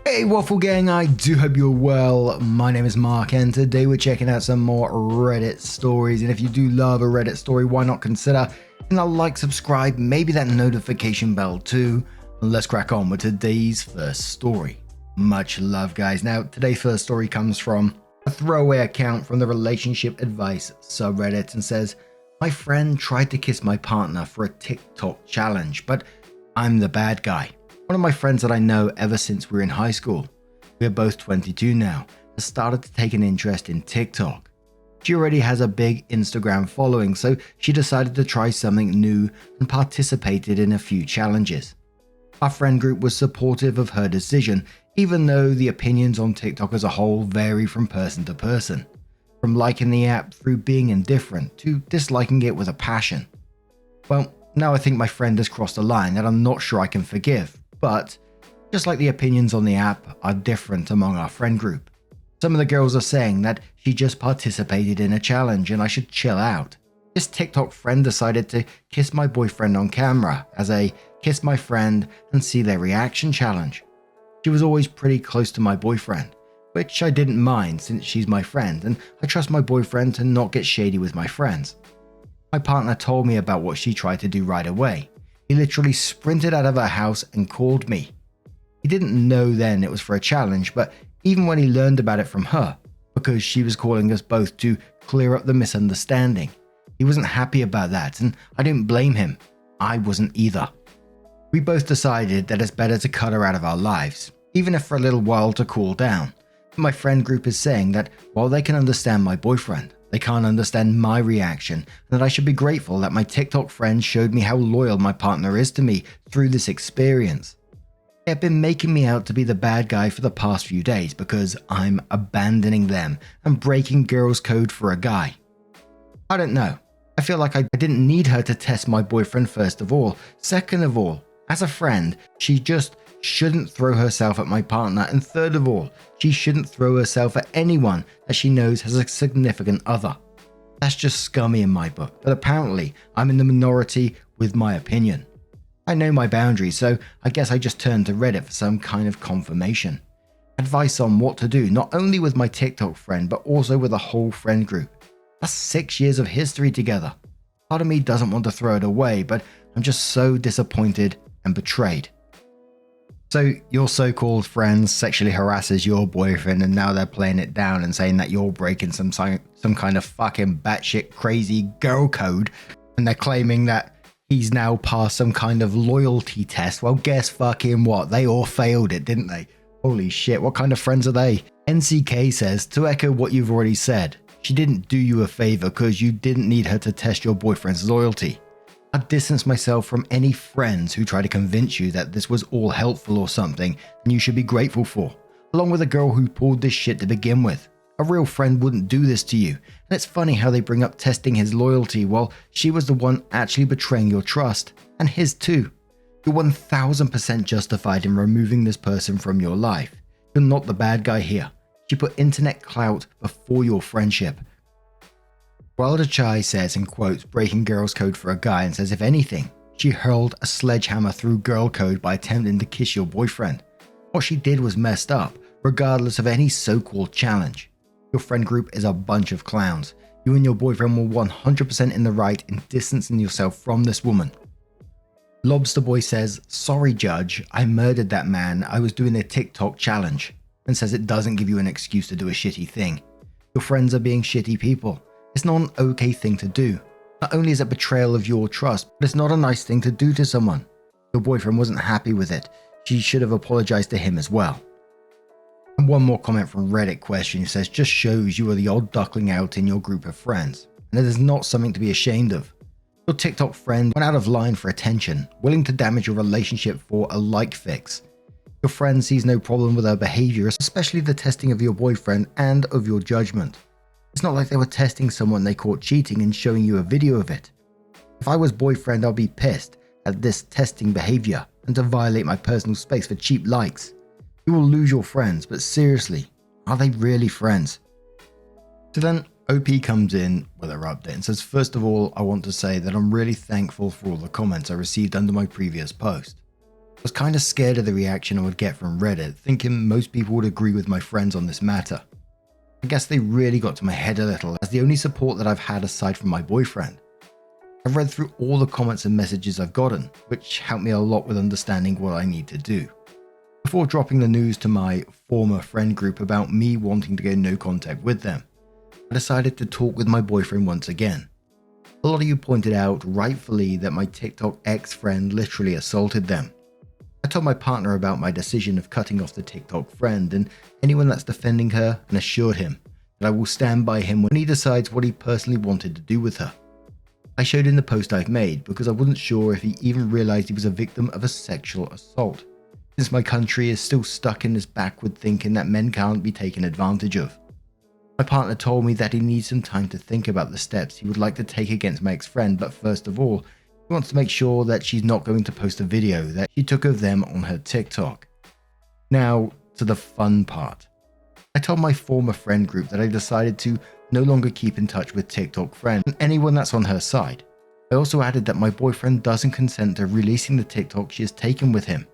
Hey Waffle Gang, I do hope you're well. My name is Mark and today we're checking out some more Reddit stories, and if you do love a Reddit story, why not consider hitting that like, subscribe, maybe that notification bell too. And let's crack on with today's first story. Much love guys. Now today's first story comes from a throwaway account from the relationship advice subreddit and says, my friend tried to kiss my partner for a TikTok challenge, but I'm the bad guy. One of my friends that I know ever since we were in high school, we are both 22 now, has started to take an interest in TikTok. She already has a big Instagram following, so she decided to try something new and participated in a few challenges. Our friend group was supportive of her decision, even though the opinions on TikTok as a whole vary from person to person, from liking the app through being indifferent to disliking it with a passion. Well, now I think my friend has crossed a line that I'm not sure I can forgive. But, just like the opinions on the app are different among our friend group, some of the girls are saying that she just participated in a challenge and I should chill out. This TikTok friend decided to kiss my boyfriend on camera as a kiss my friend and see their reaction challenge. She was always pretty close to my boyfriend, which I didn't mind since she's my friend and I trust my boyfriend to not get shady with my friends. My partner told me about what she tried to do right away. He literally sprinted out of her house and called me. He didn't know then it was for a challenge, but even when he learned about it from her, because she was calling us both to clear up the misunderstanding, he wasn't happy about that and I didn't blame him. I wasn't either. We both decided that it's better to cut her out of our lives, even if for a little while to cool down. My friend group is saying that while they can understand my boyfriend, they can't understand my reaction, and that I should be grateful that my TikTok friend showed me how loyal my partner is to me through this experience. They have been making me out to be the bad guy for the past few days because I'm abandoning them and breaking girls' code for a guy. I don't know. I feel like I didn't need her to test my boyfriend first of all. Second of all, as a friend, she just shouldn't throw herself at my partner, and third of all, she shouldn't throw herself at anyone that she knows has a significant other. That's just scummy in my book, but apparently I'm in the minority with my opinion. I know my boundaries, so I guess I just turned to Reddit for some kind of confirmation. Advice on what to do, not only with my TikTok friend, but also with a whole friend group. That's 6 years of history together. Part of me doesn't want to throw it away, but I'm just so disappointed and betrayed. So your so-called friend sexually harasses your boyfriend and now they're playing it down and saying that you're breaking some kind of fucking batshit crazy girl code, and they're claiming that he's now passed some kind of loyalty test. Well, guess fucking what? They all failed it, didn't they? Holy shit, what kind of friends are they? NCK says, to echo what you've already said, she didn't do you a favor because you didn't need her to test your boyfriend's loyalty. I distance myself from any friends who try to convince you that this was all helpful or something and you should be grateful for, along with a girl who pulled this shit to begin with. A real friend wouldn't do this to you, and it's funny how they bring up testing his loyalty while she was the one actually betraying your trust, and his too. You're 1000% justified in removing this person from your life. You're not the bad guy here. She put internet clout before your friendship. Wilder Chai says, in quotes, breaking girls' code for a guy, and says if anything, she hurled a sledgehammer through girl code by attempting to kiss your boyfriend. What she did was messed up, regardless of any so-called challenge. Your friend group is a bunch of clowns. You and your boyfriend were 100% in the right in distancing yourself from this woman. Lobster Boy says, sorry judge, I murdered that man, I was doing a TikTok challenge, and says it doesn't give you an excuse to do a shitty thing. Your friends are being shitty people. It's not an okay thing to do. Not only is it betrayal of your trust, but it's not a nice thing to do to someone. Your boyfriend wasn't happy with it. She should have apologized to him as well. And one more comment from Reddit question says, just shows you are the odd duckling out in your group of friends, and it is not something to be ashamed of. Your TikTok friend went out of line for attention, willing to damage your relationship for a like fix. Your friend sees no problem with her behavior, especially the testing of your boyfriend and of your judgment. It's not like they were testing someone they caught cheating and showing you a video of it. If I was boyfriend, I'll be pissed at this testing behavior and to violate my personal space for cheap likes. You will lose your friends, but seriously, are they really friends? So then OP comes in with her update and says, first of all, I want to say that I'm really thankful for all the comments I received under my previous post. I was kind of scared of the reaction I would get from Reddit, thinking most people would agree with my friends on this matter. I guess they really got to my head a little, as the only support that I've had aside from my boyfriend. I've read through all the comments and messages I've gotten, which helped me a lot with understanding what I need to do. Before dropping the news to my former friend group about me wanting to go no contact with them, I decided to talk with my boyfriend once again. A lot of you pointed out, rightfully, that my TikTok ex-friend literally assaulted them. I told my partner about my decision of cutting off the TikTok friend and anyone that's defending her, and assured him that I will stand by him when he decides what he personally wanted to do with her. I showed him the post I've made because I wasn't sure if he even realized he was a victim of a sexual assault, since my country is still stuck in this backward thinking that men can't be taken advantage of. My partner told me that he needs some time to think about the steps he would like to take against my ex-friend, but first of all, he wants to make sure that she's not going to post a video that she took of them on her TikTok. Now, to the fun part. I told my former friend group that I decided to no longer keep in touch with TikTok friend and anyone that's on her side. I also added that my boyfriend doesn't consent to releasing the TikTok she has taken with him.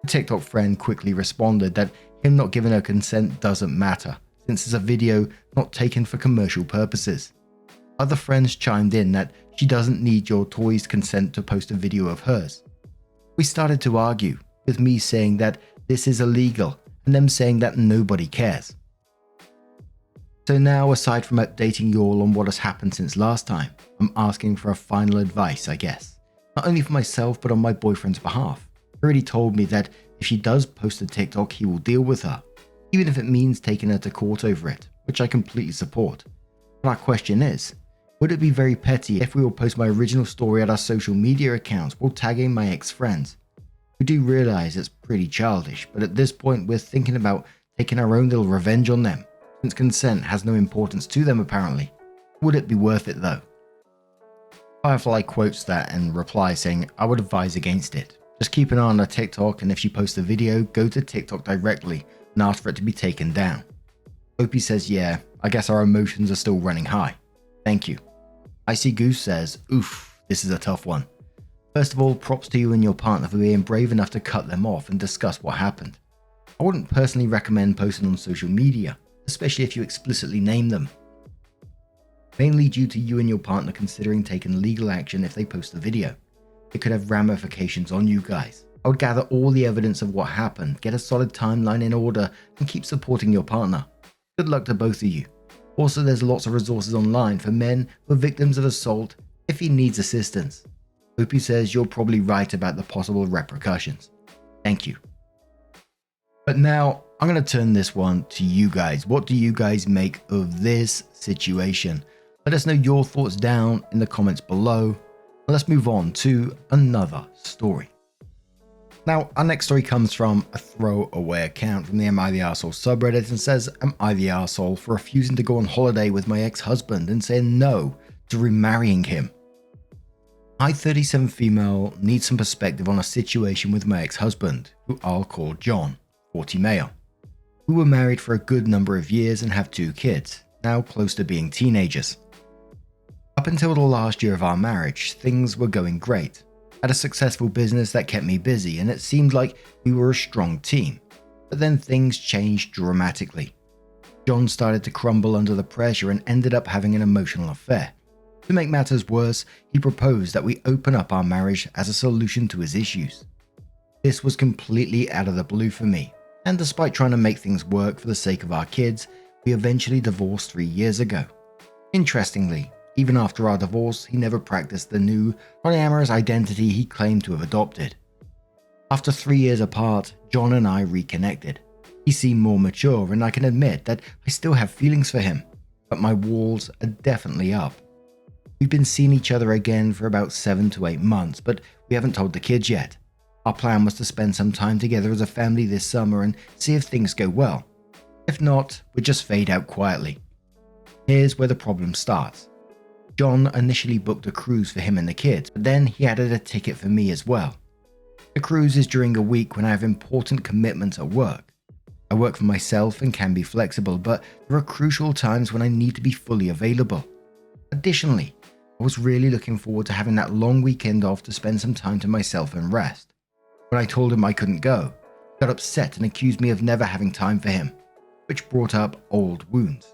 The TikTok friend quickly responded that him not giving her consent doesn't matter, since it's a video not taken for commercial purposes. Other friends chimed in that she doesn't need your toy's consent to post a video of hers. We started to argue, with me saying that this is illegal and them saying that nobody cares. So now, aside from updating you all on what has happened since last time, I'm asking for a final advice, I guess. Not only for myself, but on my boyfriend's behalf. He already told me that if she does post a TikTok, he will deal with her, even if it means taking her to court over it, which I completely support. But our question is, would it be very petty if we will post my original story at our social media accounts while tagging my ex-friends? We do realize it's pretty childish, but at this point we're thinking about taking our own little revenge on them, since consent has no importance to them apparently. Would it be worth it though? Firefly quotes that and replies saying, I would advise against it. Just keep an eye on her TikTok, and if she posts a video, go to TikTok directly and ask for it to be taken down. Opie says, yeah, I guess our emotions are still running high. Thank you. Icy Goose says, oof, this is a tough one. First of all, props to you and your partner for being brave enough to cut them off and discuss what happened. I wouldn't personally recommend posting on social media, especially if you explicitly name them. Mainly due to you and your partner considering taking legal action if they post the video. It could have ramifications on you guys. I would gather all the evidence of what happened, get a solid timeline in order, and keep supporting your partner. Good luck to both of you. Also, there's lots of resources online for men who are victims of assault if he needs assistance. Opie says you're probably right about the possible repercussions. Thank you. But now, I'm going to turn this one to you guys. What do you guys make of this situation? Let us know your thoughts down in the comments below. Let's move on to another story. Now, our next story comes from a throwaway account from the Am I the Arsehole subreddit and says, Am I the arsehole for refusing to go on holiday with my ex-husband and saying no to remarrying him? I, 37 female, need some perspective on a situation with my ex-husband, who I'll call John, 40 male. We were married for a good number of years and have 2 kids, now close to being teenagers. Up until the last year of our marriage, things were going great. Had a successful business that kept me busy, and it seemed like we were a strong team. But then things changed dramatically. John started to crumble under the pressure and ended up having an emotional affair. To make matters worse, he proposed that we open up our marriage as a solution to his issues. This was completely out of the blue for me, and despite trying to make things work for the sake of our kids, we eventually divorced 3 years ago. Interestingly, even after our divorce, he never practiced the new polyamorous identity he claimed to have adopted. After 3 years apart, John and I reconnected. He seemed more mature, and I can admit that I still have feelings for him, but my walls are definitely up. We've been seeing each other again for about 7 to 8 months, but we haven't told the kids yet. Our plan was to spend some time together as a family this summer and see if things go well. If not, we'd just fade out quietly. Here's where the problem starts. John initially booked a cruise for him and the kids, but then he added a ticket for me as well. The cruise is during a week when I have important commitments at work. I work for myself and can be flexible, but there are crucial times when I need to be fully available. Additionally, I was really looking forward to having that long weekend off to spend some time to myself and rest. When I told him I couldn't go, he got upset and accused me of never having time for him, which brought up old wounds.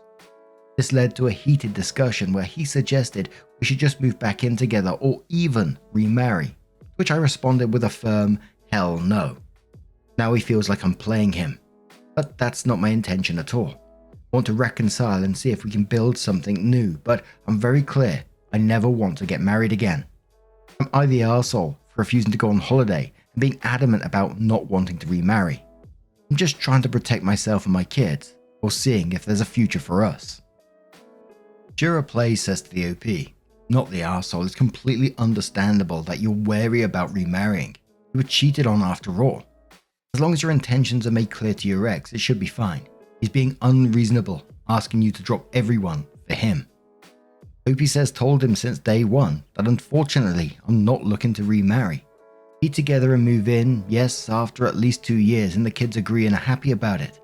This led to a heated discussion where he suggested we should just move back in together or even remarry, to which I responded with a firm hell no. Now he feels like I'm playing him, but that's not my intention at all. I want to reconcile and see if we can build something new, but I'm very clear I never want to get married again. Am I the arsehole for refusing to go on holiday and being adamant about not wanting to remarry? I'm just trying to protect myself and my kids, or seeing if there's a future for us. Replies says to the OP, not the arsehole, it's completely understandable that you're wary about remarrying. You were cheated on after all. As long as your intentions are made clear to your ex, it should be fine. He's being unreasonable, asking you to drop everyone for him. OP says told him since day one that unfortunately I'm not looking to remarry. Be together and move in, yes, after at least 2 years, and the kids agree and are happy about it.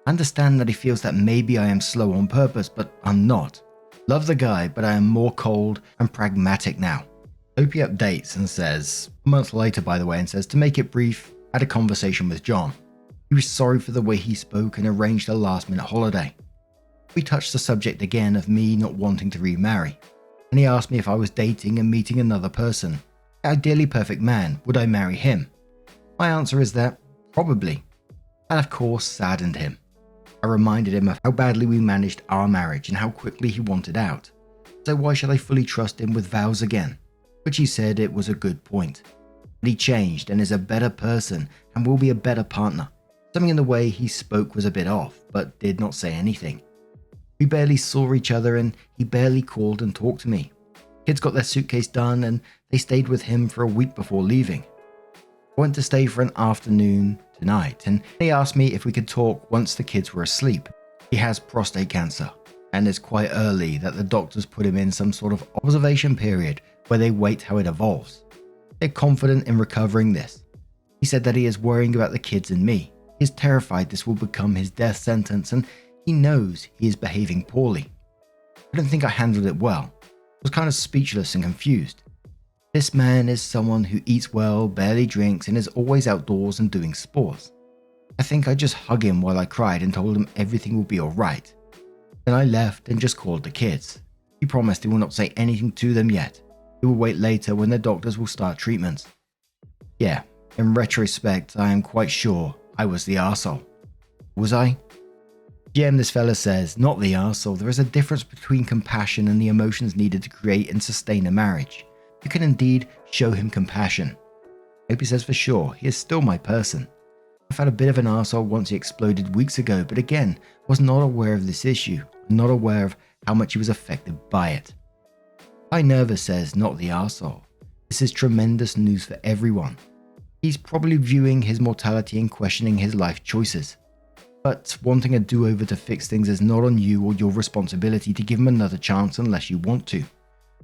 I understand that he feels that maybe I am slow on purpose, but I'm not. Love the guy, but I am more cold and pragmatic now. OP updates and says, a month later by the way, and says, to make it brief, had a conversation with John. He was sorry for the way he spoke and arranged a last minute holiday. We touched the subject again of me not wanting to remarry, and he asked me if I was dating and meeting another person. The ideally perfect man, would I marry him? My answer is that, probably. That of course saddened him. I reminded him of how badly we managed our marriage and how quickly he wanted out. So why should I fully trust him with vows again? Which he said it was a good point. But he changed and is a better person and will be a better partner. Something in the way he spoke was a bit off, but did not say anything. We barely saw each other and he barely called and talked to me. Kids got their suitcase done and they stayed with him for a week before leaving. I went to stay for an afternoon tonight and he asked me if we could talk once the kids were asleep. He has prostate cancer and it's quite early that the doctors put him in some sort of observation period where they wait how it evolves. They're confident in recovering this. He said that he is worrying about the kids and me. He is terrified this will become his death sentence and he knows he is behaving poorly. I don't think I handled it well. I was kind of speechless and confused. This man is someone who eats well, barely drinks, and is always outdoors and doing sports. I think I just hugged him while I cried and told him everything will be alright. Then I left and just called the kids. He promised he will not say anything to them yet. He will wait later when the doctors will start treatments. Yeah, in retrospect, I am quite sure I was the arsehole. Was I? GM, this fella says, not the arsehole. There is a difference between compassion and the emotions needed to create and sustain a marriage. You can indeed show him compassion. Opie says for sure, he is still my person. I've had a bit of an arsehole once he exploded weeks ago, but again, was not aware of this issue, not aware of how much he was affected by it. I Nervous says, not the arsehole. This is tremendous news for everyone. He's probably viewing his mortality and questioning his life choices. But wanting a do-over to fix things is not on you or your responsibility to give him another chance unless you want to.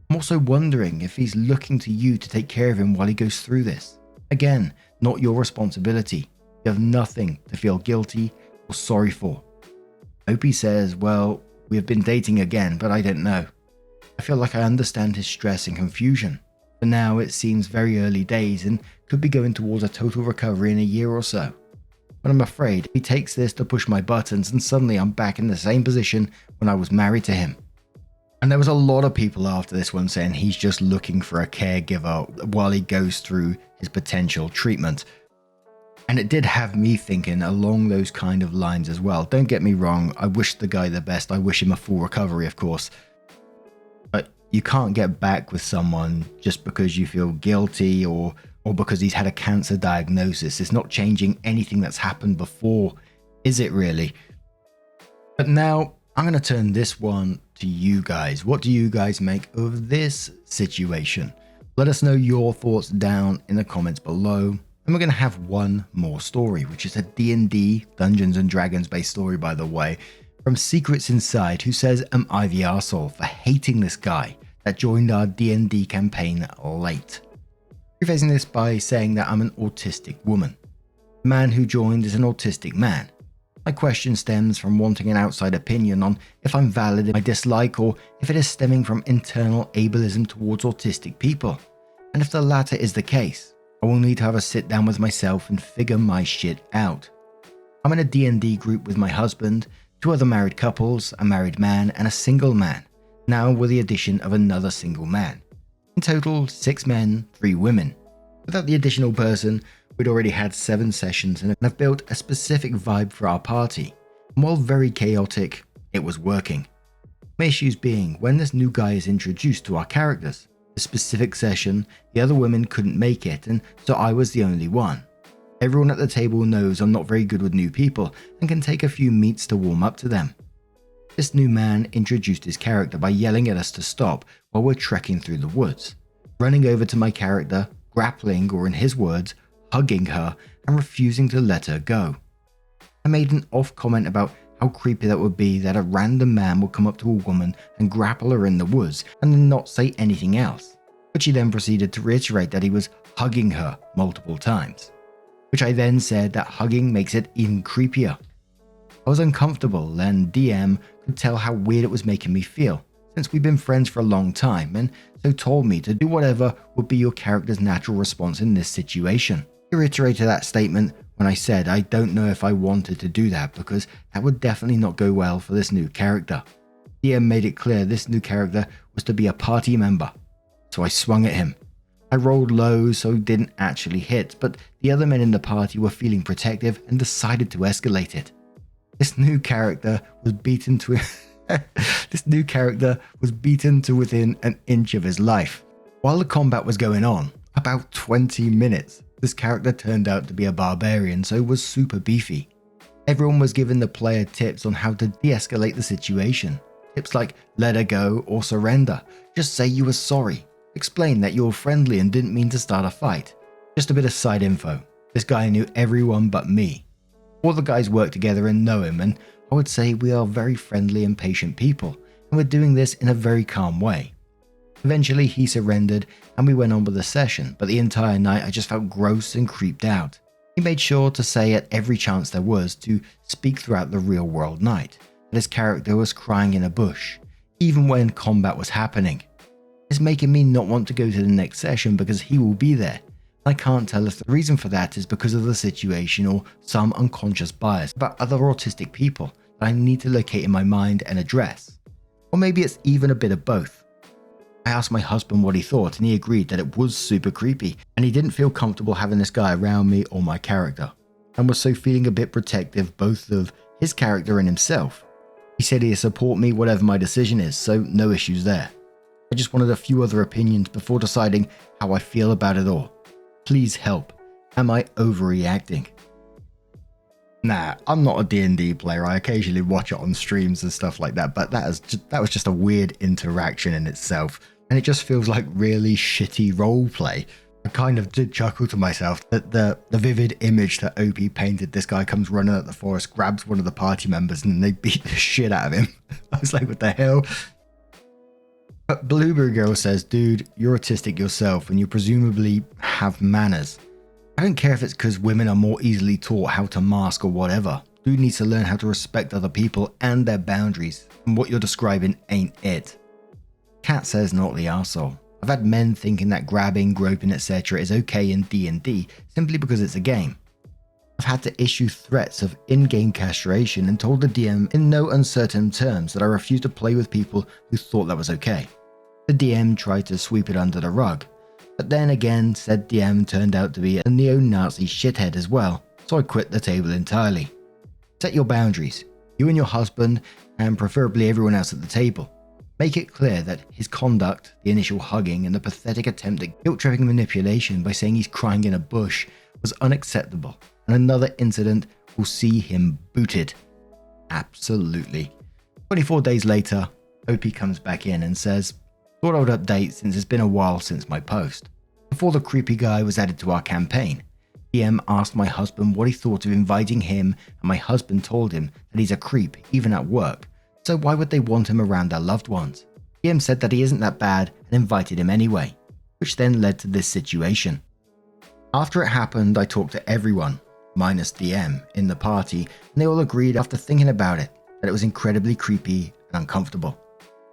I'm also wondering if he's looking to you to take care of him while he goes through this. Again, not your responsibility. You have nothing to feel guilty or sorry for. Opie says, well, we have been dating again, but I don't know. I feel like I understand his stress and confusion. For now, it seems very early days and could be going towards a total recovery in a year or so. But I'm afraid he takes this to push my buttons and suddenly I'm back in the same position when I was married to him. And there was a lot of people after this one saying he's just looking for a caregiver while he goes through his potential treatment. And it did have me thinking along those kind of lines as well. Don't get me wrong, I wish the guy the best. I wish him a full recovery, of course. But you can't get back with someone just because you feel guilty or because he's had a cancer diagnosis. It's not changing anything that's happened before, is it really? But now I'm going to turn this one to you guys. What do you guys make of this situation? Let us know your thoughts down in the comments below. And we're going to have one more story, which is a D&D, Dungeons and Dragons based story, by the way, from Secrets Inside, who says, am I the arsehole for hating this guy that joined our D&D campaign late? Prefacing this by saying that I'm an autistic woman. The man who joined is an autistic man. My question stems from wanting an outside opinion on if I'm valid in my dislike or if it is stemming from internal ableism towards autistic people. And if the latter is the case, I will need to have a sit down with myself and figure my shit out. I'm in a D&D group with my husband, 2 other married couples, a married man and a single man, now with the addition of another single man. In total, 6 men, 3 women. Without the additional person, we'd already had 7 sessions and have built a specific vibe for our party. And while very chaotic, it was working. My issues being, when this new guy is introduced to our characters, the specific session, the other women couldn't make it, and so I was the only one. Everyone at the table knows I'm not very good with new people and can take a few meets to warm up to them. This new man introduced his character by yelling at us to stop while we're trekking through the woods, running over to my character, grappling, or in his words, hugging her and refusing to let her go. I made an off comment about how creepy that would be that a random man would come up to a woman and grapple her in the woods and then not say anything else, but she then proceeded to reiterate that he was hugging her multiple times, which I then said that hugging makes it even creepier. I was uncomfortable and DM could tell how weird it was making me feel, since we've been friends for a long time, and so told me to do whatever would be your character's natural response in this situation. He reiterated that statement when I said I don't know if I wanted to do that because that would definitely not go well for this new character. DM made it clear this new character was to be a party member, so I swung at him. I rolled low so didn't actually hit, but the other men in the party were feeling protective and decided to escalate it. This new character was beaten to within an inch of his life. While the combat was going on, about 20 minutes, this character turned out to be a barbarian, so was super beefy. Everyone was giving the player tips on how to de-escalate the situation. Tips like let her go or surrender, just say you were sorry, explain that you were friendly and didn't mean to start a fight. Just a bit of side info, this guy knew everyone but me. All the guys work together and know him, and I would say we are very friendly and patient people, and we're doing this in a very calm way. Eventually he surrendered and we went on with the session, but the entire night I just felt gross and creeped out. He made sure to say at every chance there was to speak throughout the real world night that his character was crying in a bush, even when combat was happening. It's making me not want to go to the next session because he will be there. I can't tell if the reason for that is because of the situation or some unconscious bias about other autistic people that I need to locate in my mind and address. Or maybe it's even a bit of both. I asked my husband what he thought and he agreed that it was super creepy and he didn't feel comfortable having this guy around me or my character, and was so feeling a bit protective both of his character and himself. He said he'd support me whatever my decision is, so no issues there. I just wanted a few other opinions before deciding how I feel about it all. Please help. Am I overreacting? Nah, I'm not a D&D player. I occasionally watch it on streams and stuff like that, but that was just a weird interaction in itself, and it just feels like really shitty roleplay. I kind of did chuckle to myself that the vivid image that OP painted, this guy comes running at the forest, grabs one of the party members, and they beat the shit out of him. I was like, what the hell? But Blueberry Girl says, dude, you're autistic yourself and you presumably have manners. I don't care if it's because women are more easily taught how to mask or whatever. Dude needs to learn how to respect other people and their boundaries, and what you're describing ain't it. Cat says, not the arsehole. I've had men thinking that grabbing, groping, etc. is okay in D&D simply because it's a game. I've had to issue threats of in-game castration and told the DM in no uncertain terms that I refused to play with people who thought that was okay. The DM tried to sweep it under the rug, but then again said DM turned out to be a neo-Nazi shithead as well, so I quit the table entirely. Set your boundaries, you and your husband, and preferably everyone else at the table. Make it clear that his conduct, the initial hugging and the pathetic attempt at guilt-tripping manipulation by saying he's crying in a bush was unacceptable, and another incident will see him booted. Absolutely. 24 days later, OP comes back in and says, thought I would update since it's been a while since my post. Before the creepy guy was added to our campaign, DM asked my husband what he thought of inviting him, and my husband told him that he's a creep even at work, so why would they want him around their loved ones? DM said that he isn't that bad and invited him anyway, which then led to this situation. After it happened, I talked to everyone, minus DM, in the party, and they all agreed after thinking about it that it was incredibly creepy and uncomfortable.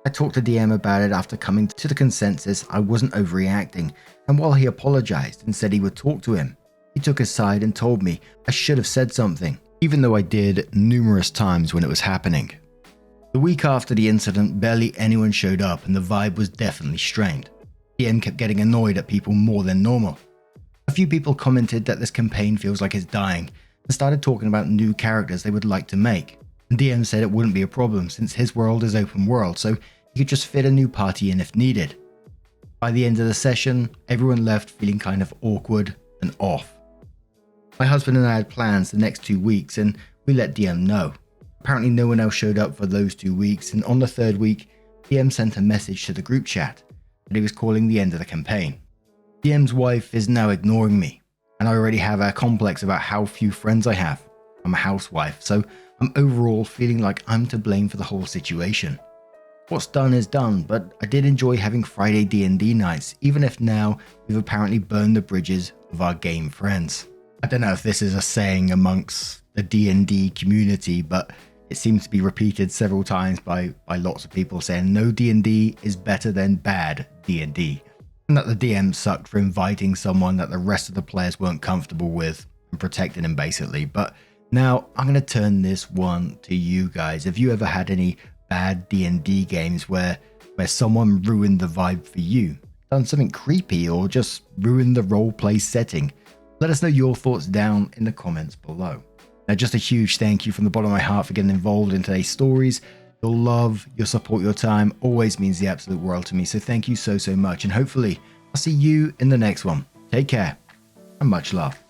I talked to DM about it after coming to the consensus I wasn't overreacting, and while he apologized and said he would talk to him, he took his side and told me I should have said something, even though I did numerous times when it was happening. The week after the incident, barely anyone showed up and the vibe was definitely strained. DM kept getting annoyed at people more than normal. A few people commented that this campaign feels like it's dying and started talking about new characters they would like to make. And DM said it wouldn't be a problem since his world is open world, so he could just fit a new party in if needed. By the end of the session, everyone left feeling kind of awkward and off. My husband and I had plans the next 2 weeks and we let DM know. Apparently no one else showed up for those 2 weeks, and on the 3rd week, DM sent a message to the group chat that he was calling the end of the campaign. DM's wife is now ignoring me, and I already have a complex about how few friends I have. I'm a housewife, so I'm overall feeling like I'm to blame for the whole situation. What's done is done, but I did enjoy having Friday D&D nights, even if now we've apparently burned the bridges of our game friends. I don't know if this is a saying amongst the D&D community, but it seems to be repeated several times by lots of people saying no D&D is better than bad D&D. And that the DM sucked for inviting someone that the rest of the players weren't comfortable with and protecting him basically. But now I'm going to turn this one to you guys. Have you ever had any bad D&D games where someone ruined the vibe for you? Done something creepy or just ruined the roleplay setting? Let us know your thoughts down in the comments below. Now, just a huge thank you from the bottom of my heart for getting involved in today's stories. Your love, your support, your time always means the absolute world to me. So thank you so much. And hopefully I'll see you in the next one. Take care and much love.